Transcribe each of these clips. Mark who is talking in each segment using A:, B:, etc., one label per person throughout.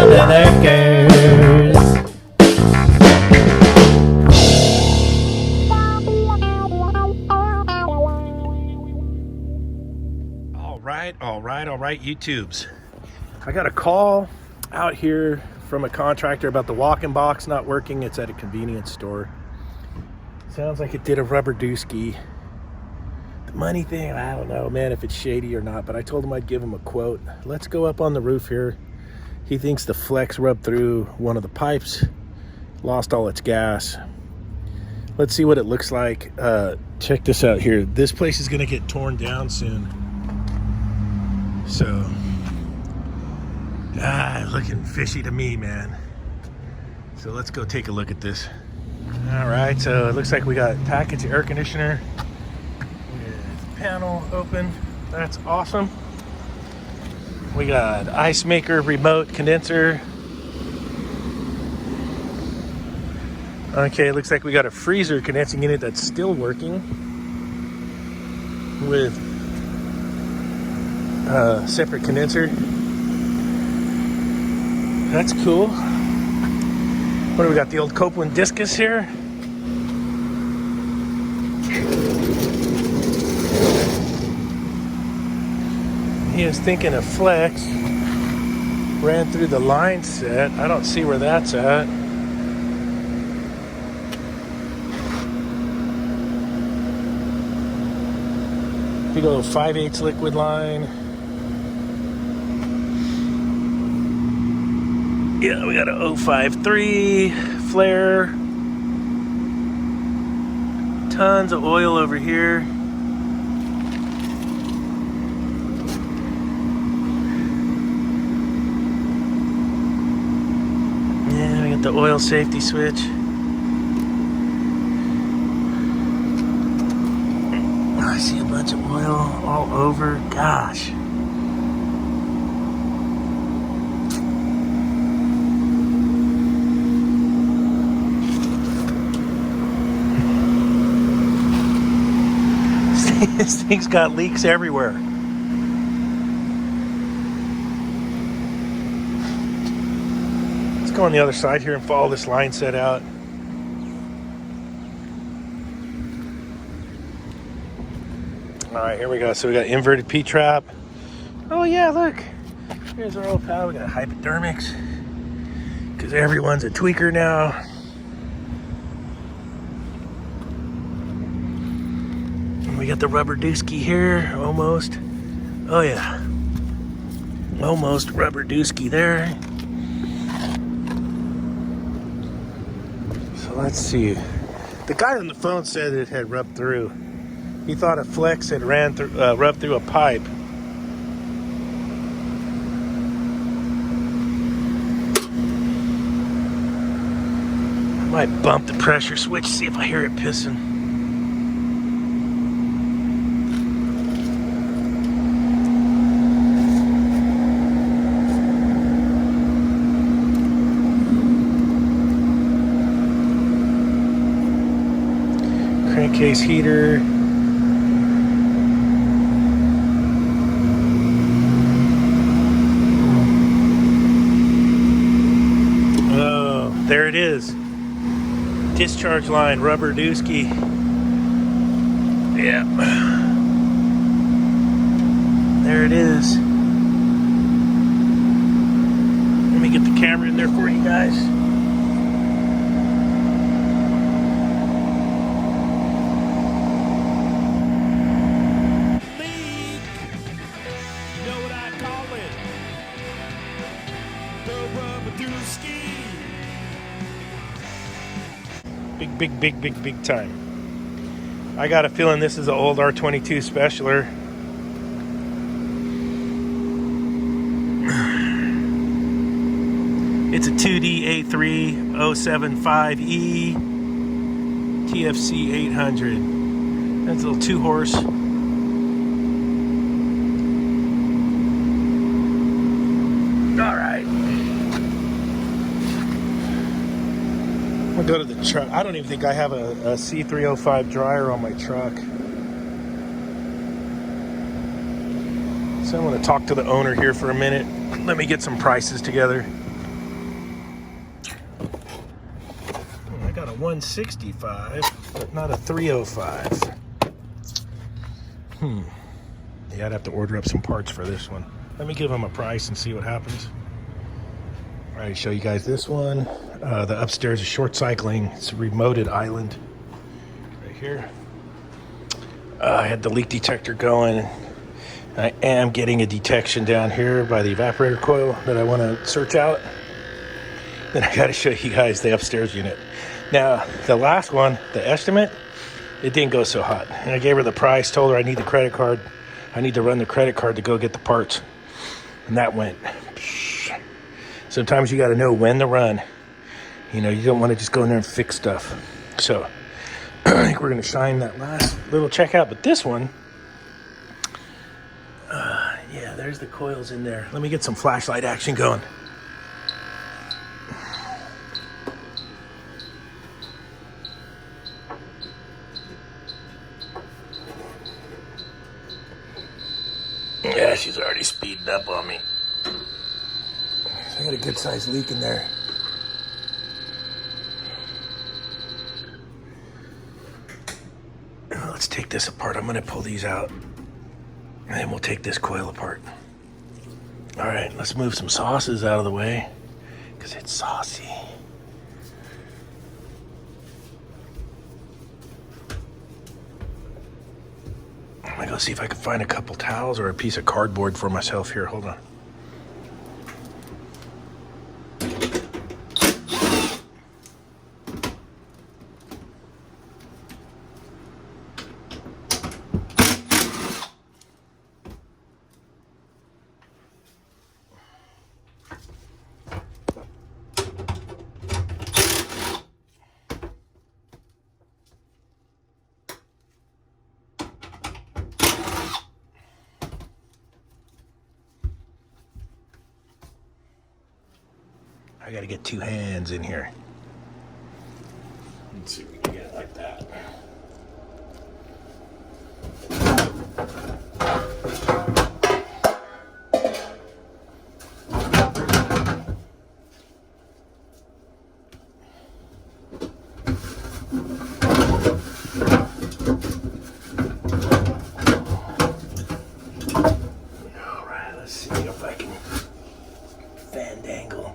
A: lurkers. All right, YouTubes. I got a call out here from a contractor about the walk-in box not working. It's at a convenience store. Sounds like it did a rubber dooski. The money thing, I don't know, man, if it's shady or not, but I told him I'd give him a quote. Let's go up on the roof here. He thinks the flex rubbed through one of the pipes, lost all its gas. Let's see what it looks like. Check this out here. This place is gonna get torn down soon. So, looking fishy to me, man. So let's go take a look at this. All right, so it looks like we got package air conditioner with panel open. That's awesome. We got ice maker, remote condenser. Okay, it looks like we got a freezer condensing unit that's still working with separate condenser. That's cool. What do we got? The old Copeland discus here. He was thinking of flex. Ran through the line set. I don't see where that's at. Big old 5/8 liquid line. Yeah, we got a 053 flare. Tons of oil over here. Yeah, we got the oil safety switch. I see a bunch of oil all over. Gosh. This thing's got leaks everywhere. Let's go on the other side here and follow this line set out. All right, here we go. So we got inverted P-trap. Oh yeah, look. Here's our old pal. We got hypodermics because everyone's a tweaker now. We got the rubber dooski here, almost. Oh yeah, almost rubber dooski there. So let's see. The guy on the phone said it had rubbed through. He thought a flex had rubbed through a pipe. I might bump the pressure switch, see if I hear it pissing. Crankcase heater. Oh, there it is. Discharge line, rubber dooski. Yeah. There it is. Let me get the camera in there for you guys. Big time. I got a feeling this is an old R22 Specialer. It's a 2D A3 075E TFC 800. That's a little 2-horse. All right. I'll go to the truck. I don't even think I have a C305 dryer on my truck. So I'm going to talk to the owner here for a minute. Let me get some prices together. 165, but not a 305. Yeah, I'd have to order up some parts for this one. Let me give them a price and see what happens. All right, show you guys this one. The upstairs is short cycling. It's a remoted island right here. I had the leak detector going. I am getting a detection down here by the evaporator coil that I want to search out. Then I got to show you guys the upstairs unit. Now, the last one, the estimate, it didn't go so hot. And I gave her the price, told her I need the credit card. I need to run the credit card to go get the parts. And that went. Sometimes you got to know when to run. You know, you don't want to just go in there and fix stuff. So I think we're going to shine that last little check out. But this one, yeah, there's the coils in there. Let me get some flashlight action going. Yeah, she's already speeding up on me. I got a good sized leak in there. Let's take this apart. I'm gonna pull these out and then we'll take this coil apart. All right, let's move some sauces out of the way because it's saucy. I'm gonna go see if I can find a couple towels or a piece of cardboard for myself here. Hold on. I gotta get two hands in here. Let's see if we can get it like that. All right, let's see if I can fandangle.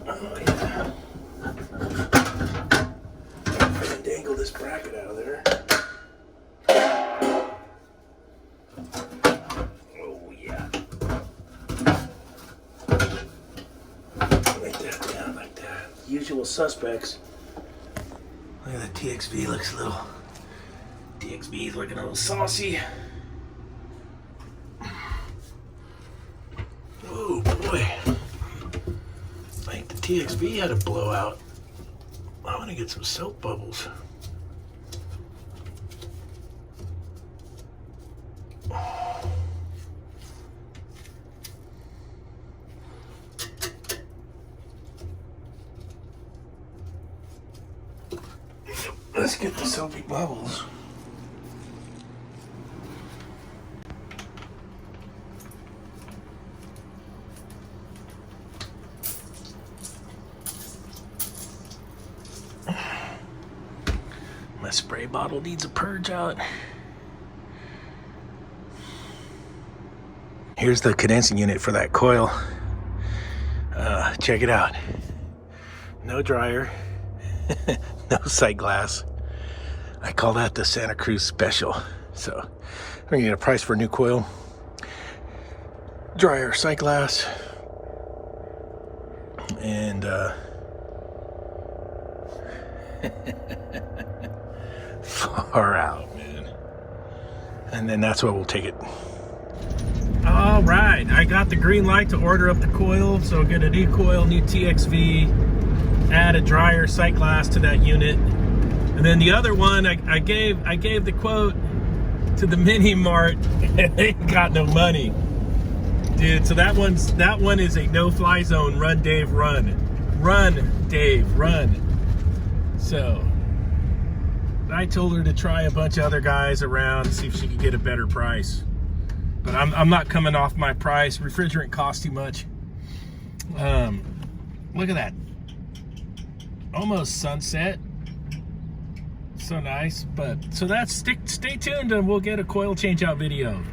A: Oh yeah. Dangle this bracket out of there. Oh yeah. Like that, down like that. Usual suspects. Look at the TXV, looks a little. TXV is looking a little saucy. Oh boy. Like the TXV had a blowout. I want to get some soap bubbles. Let's get the soapy bubbles. My spray bottle needs a purge out. Here's the condensing unit for that coil. Check it out. No dryer, no sight glass. I call that the Santa Cruz Special. So we're gonna get a price for a new coil. Dryer, sight glass, and far out, man. And then that's what we'll take it. All right, I got the green light to order up the coil. So get a new coil, new TXV, add a dryer, sight glass to that unit. And then the other one, I gave the quote to the mini mart and they got no money. Dude, so that one is a no-fly zone. Run, Dave, run. Run, Dave, run. So I told her to try a bunch of other guys around and see if she could get a better price. But I'm not coming off my price. Refrigerant costs too much. Look at that. almost sunset. So nice. But so that's stay tuned and we'll get a coil change out video.